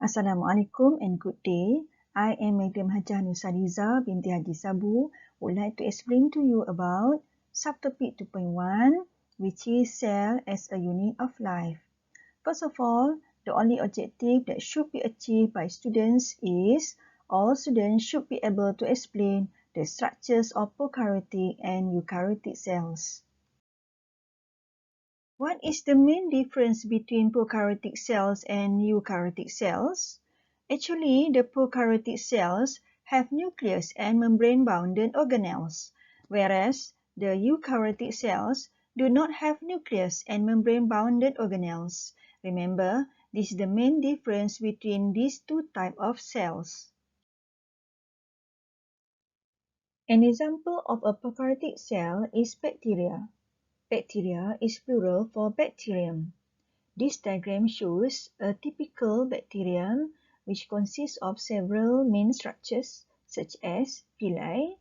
Assalamualaikum and good day. I am Madam Hajah Norsaliza binti Haji Sabu. Would like to explain to you about subtopic 2.1, which is cell as a unit of life. First of all, the only objective that should be achieved by students is all students should be able to explain the structures of prokaryotic and eukaryotic cells. What is the main difference between prokaryotic cells and eukaryotic cells? Actually, the prokaryotic cells have nucleus and membrane-bounded organelles, whereas the eukaryotic cells do not have nucleus and membrane-bounded organelles. Remember, this is the main difference between these two types of cells. An example of a prokaryotic cell is bacteria. Bacteria is plural for bacterium. This diagram shows a typical bacterium which consists of several main structures such as villi.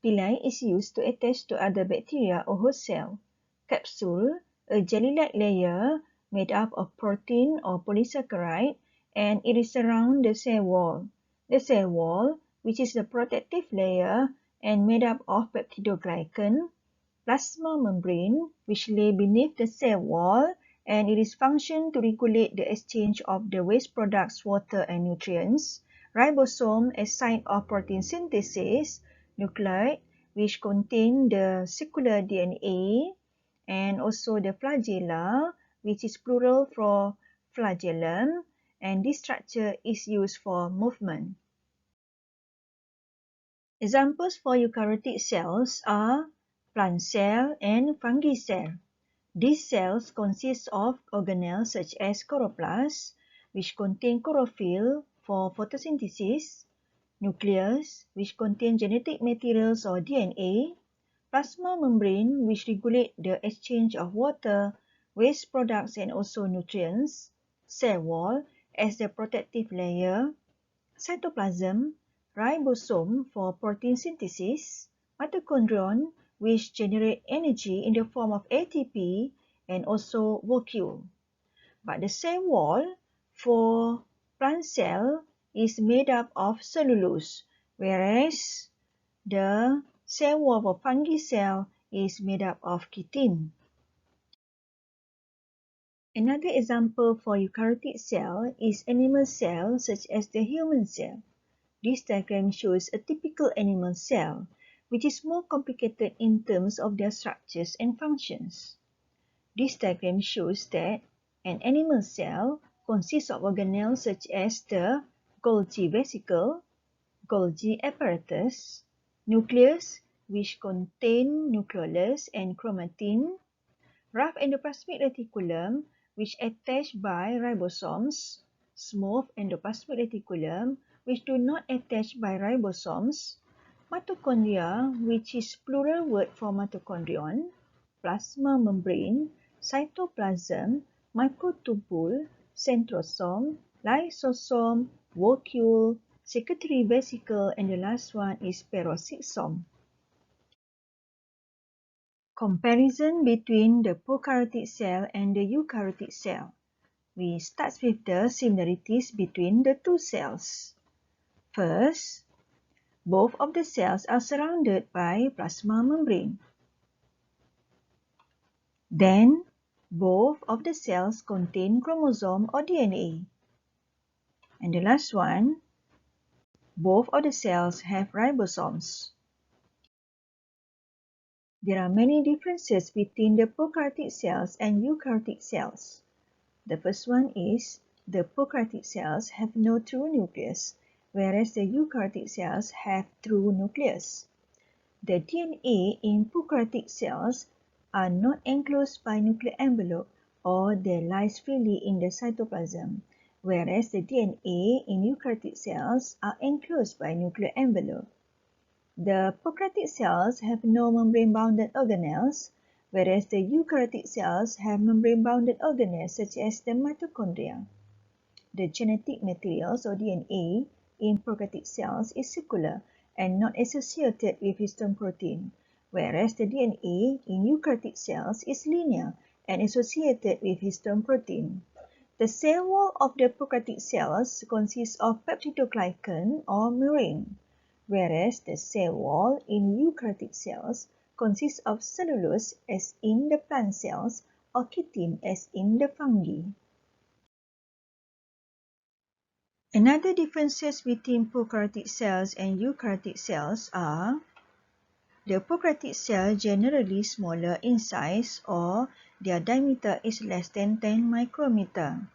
Villi is used to attach to other bacteria or host cell. Capsule, a jelly-like layer made up of protein or polysaccharide, and it is around the cell wall. The cell wall, which is the protective layer and made up of peptidoglycan. Plasma membrane, which lay beneath the cell wall, and it is function to regulate the exchange of the waste products, water and nutrients. Ribosome, a site of protein synthesis. Nucleoid, which contain the circular DNA, and also the flagella, which is plural for flagellum, and this structure is used for movement. Examples for eukaryotic cells are plant cell and fungi cell. These cells consist of organelles such as chloroplast, which contain chlorophyll for photosynthesis, nucleus, which contain genetic materials or DNA, plasma membrane, which regulate the exchange of water, waste products and also nutrients, cell wall as the protective layer, cytoplasm, ribosome for protein synthesis, mitochondrion, which generate energy in the form of ATP, and also vacuole. But the cell wall for plant cell is made up of cellulose, whereas the cell wall for fungi cell is made up of chitin. Another example for eukaryotic cell is animal cell such as the human cell. This diagram shows a typical animal cell, which is more complicated in terms of their structures and functions. This diagram shows that an animal cell consists of organelles such as the Golgi vesicle, Golgi apparatus, nucleus, which contain nucleolus and chromatin, rough endoplasmic reticulum, which attached by ribosomes, smooth endoplasmic reticulum, which do not attach by ribosomes, mitochondria, which is plural word for mitochondrion, plasma membrane, cytoplasm, microtubule, centrosome, lysosome, vacuole, secretory vesicle, and the last one is peroxisome. Comparison between the prokaryotic cell and the eukaryotic cell. We start with the similarities between the two cells. First, both of the cells are surrounded by plasma membrane. Then, both of the cells contain chromosome or DNA. And the last one, both of the cells have ribosomes. There are many differences between the prokaryotic cells and eukaryotic cells. The first one is the prokaryotic cells have no true nucleus, whereas the eukaryotic cells have true nucleus. The DNA in prokaryotic cells are not enclosed by nuclear envelope or they lies freely in the cytoplasm, whereas the DNA in eukaryotic cells are enclosed by nuclear envelope. The prokaryotic cells have no membrane-bounded organelles, whereas the eukaryotic cells have membrane-bounded organelles such as the mitochondria. The genetic materials or DNA in prokaryotic cells is circular and not associated with histone protein, whereas the DNA in eukaryotic cells is linear and associated with histone protein. The cell wall of the prokaryotic cells consists of peptidoglycan or murine, whereas the cell wall in eukaryotic cells consists of cellulose as in the plant cells or chitin as in the fungi. Another differences between prokaryotic cells and eukaryotic cells are the prokaryotic cell generally smaller in size or their diameter is less than 10 micrometer.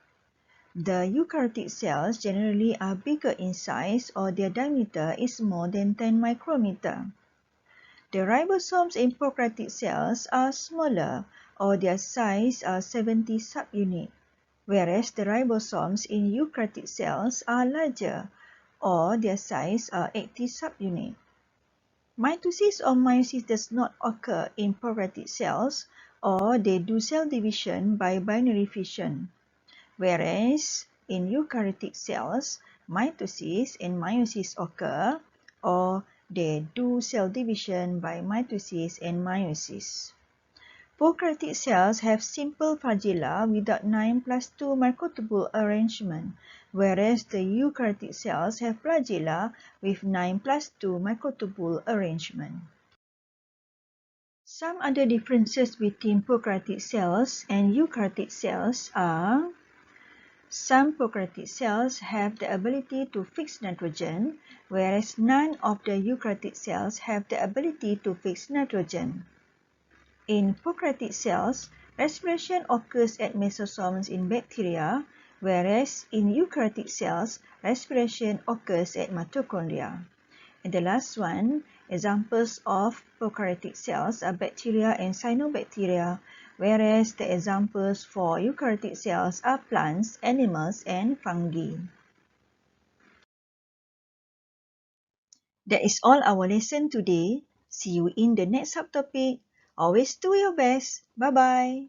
The eukaryotic cells generally are bigger in size or their diameter is more than 10 micrometer. The ribosomes in prokaryotic cells are smaller or their size are 70 subunit, whereas the ribosomes in eukaryotic cells are larger or their size are 80 subunit. Mitosis or meiosis does not occur in prokaryotic cells or they do cell division by binary fission, whereas in eukaryotic cells, mitosis and meiosis occur or they do cell division by mitosis and meiosis. Prokaryotic cells have simple flagella without 9+2 microtubule arrangement, whereas the eukaryotic cells have flagella with 9+2 microtubule arrangement. Some other differences between prokaryotic cells and eukaryotic cells are some prokaryotic cells have the ability to fix nitrogen, whereas none of the eukaryotic cells have the ability to fix nitrogen. In prokaryotic cells, respiration occurs at mesosomes in bacteria, whereas in eukaryotic cells, respiration occurs at mitochondria. And the last one, examples of prokaryotic cells are bacteria and cyanobacteria, whereas the examples for eukaryotic cells are plants, animals, and fungi. That is all our lesson today. See you in the next subtopic. Always do your best. Bye-bye.